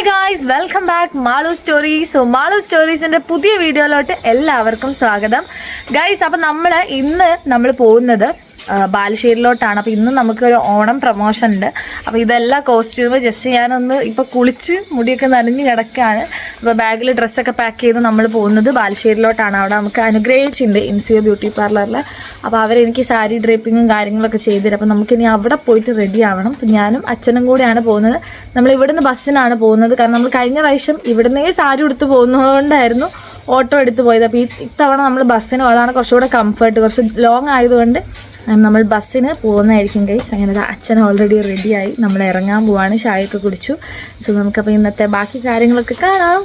Guys welcome back Malu stories. So Malu സ്റ്റോറീസിൻ്റെ പുതിയ വീഡിയോയിലോട്ട് എല്ലാവർക്കും സ്വാഗതം ഗായ്സ്. അപ്പം ഇന്ന് നമ്മൾ പോകുന്നത് ബാലുശ്ശേരിയിലോട്ടാണ്. അപ്പോൾ ഇന്ന് നമുക്കൊരു ഓണം പ്രൊമോഷൻ ഉണ്ട്. അപ്പോൾ ഇതെല്ലാം കോസ്റ്റ്യൂം ജസ്റ്റ് ഞാനൊന്ന് ഇപ്പോൾ കുളിച്ച് മുടിയൊക്കെ നനഞ്ഞ് കിടക്കുകയാണ്. അപ്പോൾ ബാഗിൽ ഡ്രസ്സൊക്കെ പാക്ക് ചെയ്ത് നമ്മൾ പോകുന്നത് ബാലുശ്ശേരിയിലോട്ടാണ്. അവിടെ നമുക്ക് അനുഗ്രഹിച്ചിട്ടുണ്ട് ഇൻസിയോ ബ്യൂട്ടി പാർലറിൽ. അപ്പോൾ അവരെനിക്ക് സാരി ഡ്രേപ്പിങ്ങും കാര്യങ്ങളൊക്കെ ചെയ്തുതരും. അപ്പോൾ നമുക്കിനി അവിടെ പോയിട്ട് റെഡി ആവണം. അപ്പോൾ ഞാനും അച്ഛനും കൂടെയാണ് പോകുന്നത്. നമ്മൾ ഇവിടുന്ന് ബസ്സിനാണ് പോകുന്നത്. കാരണം നമ്മൾ കഴിഞ്ഞ പ്രാവശ്യം ഇവിടുന്നേ സാരി ഉടുത്ത് പോകുന്നതുകൊണ്ടായിരുന്നു ഓട്ടോ എടുത്ത് പോയത്. അപ്പോൾ ഇത്തവണ നമ്മൾ ബസ്സിനും അതാണ് കുറച്ചുകൂടെ കംഫർട്ട്. കുറച്ച് ലോങ് ആയതുകൊണ്ട് നമ്മൾ ബസ്സിന് പോകുന്നതായിരിക്കും ഗൈസ്. അങ്ങനെ അച്ഛൻ ഓൾറെഡി റെഡിയായി, നമ്മൾ ഇറങ്ങാൻ പോവാണ്. ചായയൊക്കെ കുടിച്ചു. സോ നമുക്കപ്പോൾ ഇന്നത്തെ ബാക്കി കാര്യങ്ങളൊക്കെ കാണാം.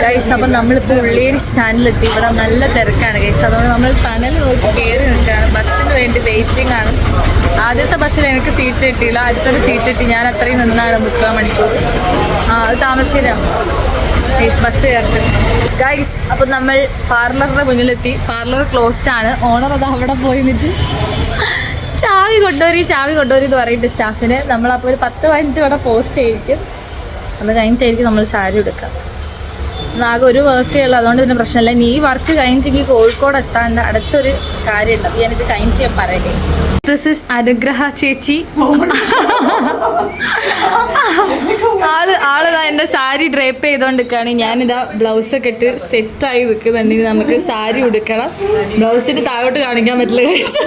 ഗൈസ് അപ്പം നമ്മളിപ്പോൾ ഉള്ളിയേരി സ്റ്റാൻഡിലെത്തി. ഇവിടെ നല്ല തിരക്കാണ് ഗൈസ്. അതുകൊണ്ട് നമ്മൾ ടണൽ നോക്കി കയറി നിൽക്കുകയാണ്. ബസ്സിന് വേണ്ടി വെയിറ്റിംഗ് ആണ്. ആദ്യത്തെ ബസ്സിൽ എനിക്ക് സീറ്റ് കിട്ടിയില്ല, അച്ഛന് സീറ്റ് കിട്ടി. ഞാൻ അത്രയും നിന്നാണ് 3/4 മണിക്കൂർ. അത് താമരശ്ശേരിയാണ് ഗൈസ് ബസ് കയറി. ഗൈസ് അപ്പം നമ്മൾ പാർലറിൻ്റെ മുന്നിലെത്തി. പാർലർ ക്ലോസ്ഡ് ആണ്. ഓണർ അത് അവിടെ പോയി നിന്നിട്ട് ചാവി കൊണ്ടുവരി എന്ന് പറഞ്ഞിട്ട് സ്റ്റാഫിന്. നമ്മളപ്പോൾ ഒരു 10 മിനിറ്റ് ഇവിടെ പോസ്റ്റ് ആയിരിക്കും. അത് കഴിഞ്ഞിട്ടായിരിക്കും നമ്മൾ സാരി എടുക്കുക. ആകെ ഒരു വർക്കേ ഉള്ളൂ, അതുകൊണ്ട് പിന്നെ പ്രശ്നമില്ല. ഇനി ഈ വർക്ക് കഴിഞ്ഞിട്ടെങ്കിൽ കോഴിക്കോട് എത്താണ്ട് അടുത്തൊരു കാര്യമുണ്ട്. അപ്പോൾ ഞാനിത് കഴിഞ്ഞിട്ട് ഞാൻ പറയാം ഗൈസ്. ദിസ് ഇസ് അനുഗ്രഹ ചേച്ചി. ആള് എൻ്റെ സാരി ഡ്രേപ്പ് ചെയ്തുകൊണ്ടിരിക്കുകയാണ്. ഞാനിതാ ബ്ലൗസൊക്കെ ഇട്ട് സെറ്റായി നിൽക്കുന്നുണ്ടെങ്കിൽ നമുക്ക് സാരി ഉടുക്കണം. ബ്ലൗസിന് താഴോട്ട് കാണിക്കാൻ പറ്റില്ല ഗൈസ്.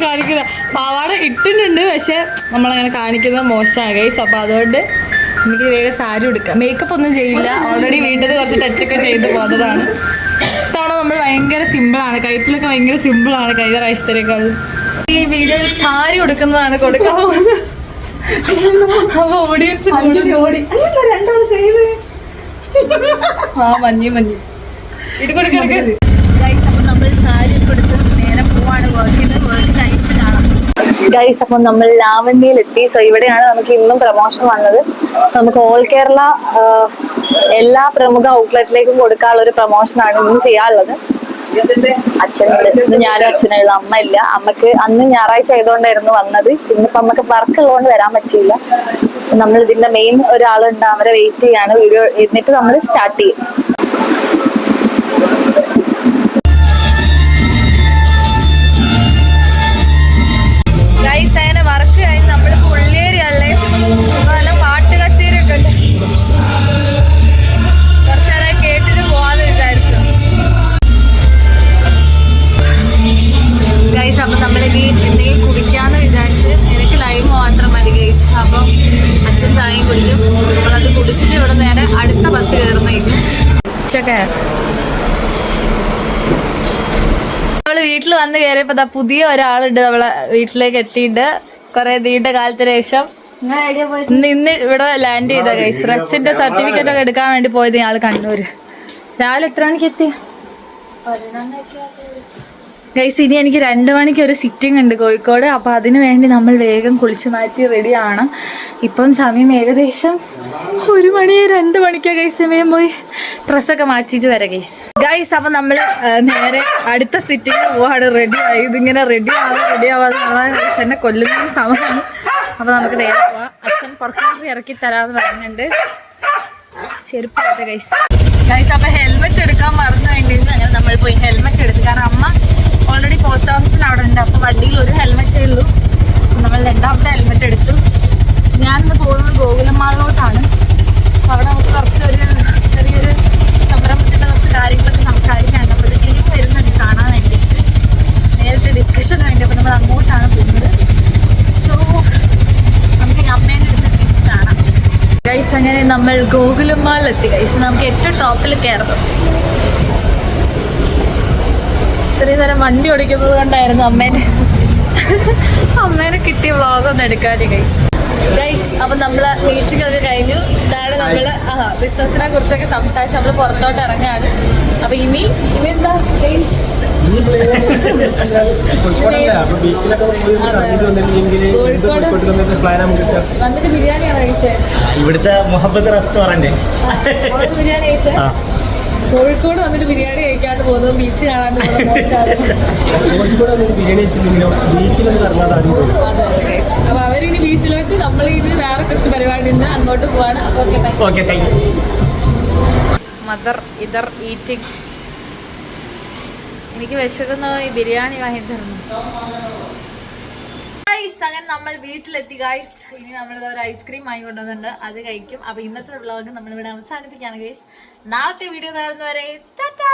കാണിക്കില്ല. പാവാട ഇട്ടിട്ടുണ്ട്, പക്ഷെ നമ്മളങ്ങനെ കാണിക്കുന്നത് മോശമാണ് ഗൈസ്. അപ്പോൾ അതുകൊണ്ട് എനിക്ക് വേഗം സാരി ഉടുക്കാം. മേക്കപ്പ് ഒന്നും ചെയ്യില്ല. ഓൾറെഡി വീട്ടിൽ കുറച്ച് ടച്ചൊക്കെ ചെയ്ത് പോകുന്നതാണ്. ഇത്തവണ നമ്മൾ ഭയങ്കര സിമ്പിളാണ്. കഴുത്തിലൊക്കെ ഭയങ്കര സിമ്പിളാണ് കഴിഞ്ഞ പ്രാവശ്യത്തേക്കാൾ. ഈ വീഡിയോയിൽ സാരി ഉടുക്കുന്നതാണ് കൊടുക്കാൻ പോകുന്നത്. അപ്പോൾ ഓഡിയൻസ് മഞ്ഞ് ഇത് കൊടുക്കണം ഗൈസ്. അപ്പം നമ്മൾ സാരി കൊടുത്ത് നേരെ പോവാണ് വർക്കിന്. വർക്ക് കഴിഞ്ഞിട്ട് കാണാം ഗൈസ്. അപ്പം നമ്മൾ ലാവണ്യയിലെത്തി. സോ ഇവിടെയാണ് നമുക്ക് ഇന്നും പ്രൊമോഷൻ വന്നത്. നമുക്ക് ഓൾ കേരള എല്ലാ പ്രമുഖ ഔട്ട്ലെറ്റിലേക്കും കൊടുക്കാനുള്ള ഒരു പ്രൊമോഷനാണ് ഇന്ന് ചെയ്യാനുള്ളത്. അച്ഛനുണ്ട്. ഇന്ന് ഞാനും അച്ഛനുള്ള അമ്മ ഇല്ല. അമ്മക്ക് അന്ന് ഞായറാഴ്ച ആയതുകൊണ്ടായിരുന്നു വന്നത്. ഇന്നിപ്പോൾ അമ്മക്ക് വർക്ക് ഉള്ളതുകൊണ്ട് വരാൻ പറ്റിയില്ല. നമ്മൾ ഇതിന്റെ മെയിൻ ഒരാളുണ്ട്, അവരെ വെയിറ്റ് ചെയ്യാണ്. വീഡിയോ എന്നിട്ട് നമ്മൾ സ്റ്റാർട്ട് ചെയ്യും. വർക്ക് കഴിഞ്ഞ് നമ്മളിപ്പോൾ ഉള്ളേരി അല്ലേ, നല്ല പാട്ട് കച്ചേരിയൊക്കെ ഉണ്ട്. കുറച്ച് നേരം കേട്ടിട്ട് പോവാന്ന് വിചാരിച്ചു ഗൈസ്. അപ്പം നമ്മളിനി എന്തെങ്കിലും കുടിക്കാന്ന് വിചാരിച്ച്. എനിക്ക് ലൈവ് മാത്രം മതി ഗൈസ്. അപ്പം അച്ഛൻ ചായയും കുടിക്കും. നമ്മളത് കുടിച്ചിട്ട് ഇവിടെ നേരെ അടുത്ത ബസ് കയറുന്നേക്കും. ഉച്ചക്കെ നമ്മള് വീട്ടിൽ വന്ന് കയറിയപ്പോ പുതിയ ഒരാളുണ്ട് നമ്മളെ വീട്ടിലേക്ക് എത്തിയിട്ട്. കുറെ നീണ്ട കാലത്തിന് ശേഷം ഇന്ന് ഇവിടെ ലാൻഡ് ചെയ്ത ഗൈസ്. റെപ്സിന്റെ സർട്ടിഫിക്കറ്റ് ഒക്കെ എടുക്കാൻ വേണ്ടി പോയത് ഞങ്ങൾ കണ്ണൂര്. രാവിലെ എത്ര മണിക്ക് എത്തി ഗൈസ്? ഇനി എനിക്ക് 2 മണിക്ക് ഒരു സിറ്റിംഗ് ഉണ്ട് കോഴിക്കോട്. അപ്പോൾ അതിന് വേണ്ടി നമ്മൾ വേഗം കുളിച്ച് മാറ്റി റെഡി ആവണം. ഇപ്പം സമയം ഏകദേശം 1 മണി 2 മണിക്കാണ് ഗൈസ്. സമയം പോയി ഡ്രസ്സൊക്കെ മാറ്റിയിട്ട് വരാം ഗൈസ്. അപ്പം നമ്മൾ നേരെ അടുത്ത സിറ്റിംഗ് പോവാണ്. റെഡി ആയി. ഇതിങ്ങനെ റെഡി ആവാതെ എന്നെ കൊല്ലുന്ന സമയമാണ്. അപ്പോൾ നമുക്ക് നേരെ പോവാം. അച്ഛൻ പുറത്തോട്ട് ഇറക്കി തരാമെന്ന് പറയുന്നുണ്ട്. ചെരുപ്പ് ഗൈസ്. അപ്പോൾ ഹെൽമെറ്റ് എടുക്കാൻ മറന്നു വേണ്ടിയിരുന്നു. അങ്ങനെ നമ്മൾ പോയി ഹെൽമെറ്റ് എടുത്തു. കാരണം അമ്മ ഓൾറെഡി പോസ്റ്റ് ഓഫീസിന് അവിടെ ഉണ്ട്. അപ്പോൾ വണ്ടിയിൽ ഒരു ഹെൽമെറ്റേ ഉള്ളൂ. നമ്മൾ 2ാമത്തെ ഹെൽമെറ്റ് എടുത്തു. ഞാനിന്ന് പോകുന്നത് ഗോകുലമാളിലോട്ടാണ്. അപ്പോൾ അവിടെ നമുക്ക് ചെറിയൊരു സംരംഭത്തിൻ്റെ കുറച്ച് കാര്യങ്ങളൊക്കെ സംസാരിക്കാനുണ്ട്. അപ്പോൾ ടീം വരുന്നുണ്ട് കാണാൻ വേണ്ടിയിട്ട്, നേരിട്ട് ഡിസ്കഷന് വേണ്ടി. അപ്പോൾ നമ്മൾ അങ്ങോട്ടാണ് പോകുന്നത്. സോ നമുക്ക് അമ്മേൻ്റെ അടുത്ത് കാണാം ഗൈസ്. അങ്ങനെ നമ്മൾ ഗോകുലമാളിലെത്തി ഗൈസ്. നമുക്ക് ഏറ്റവും ടോപ്പിൽ കയറണം. ഇത്രയും നേരം വണ്ടി ഓടിക്കുന്നത് കൊണ്ടായിരുന്നു അമ്മേനെ കിട്ടിയ വ്ളോഗൊന്നും എടുക്കാതെ ഗൈസ്. അപ്പം നമ്മൾ മീറ്റിംഗ് ഒക്കെ കഴിഞ്ഞു. ഇതാണ് നമ്മൾ ബിസിനസിനെ കുറിച്ചൊക്കെ സംസാരിച്ച് നമ്മൾ പുറത്തോട്ട് ഇറങ്ങാണ്. അപ്പം ഇനി എന്താ കോഴിക്കോട് വന്നിട്ട് ബിരിയാണിയാണോ കഴിച്ചത്? ഇവിടുത്തെ മുഹബത്ത് റെസ്റ്റോറന്റ് ബിരിയാണി കഴിച്ചത്. കോഴിക്കോട് വന്നിട്ട് ബിരിയാണി കഴിക്കാണ്ട് പോകുന്നത് ബീച്ച് കാണാണ്ട് പോകുന്നത് മോശമാണ്. അതെ അതെ ഗൈസ്. അപ്പൊ അവരിനി ബീച്ചിലോട്ട്, നമ്മൾ ഇത് വേറെ കുറച്ച് പരിപാടി ഉണ്ട്, അങ്ങോട്ട് പോവാണ്. മദർ ഇതർ ഈറ്റിംഗ്. എനിക്ക് വിശക്കുന്ന ഈ ബിരിയാണി വാങ്ങി തരുന്നു. അങ്ങനെ നമ്മൾ വീട്ടിലെത്തി ഗൈസ്. ഇനി നമ്മളിത് ഒരു ഐസ്ക്രീം വാങ്ങിക്കൊണ്ടുവന്നുണ്ട്, അത് കഴിക്കും. അപ്പൊ ഇന്നത്തെ വ്ളോഗ് നമ്മളിവിടെ അവസാനിപ്പിക്കുകയാണ് ഗൈസ്. നാളത്തെ വീഡിയോ കാണുന്നവരെ ടാറ്റാ.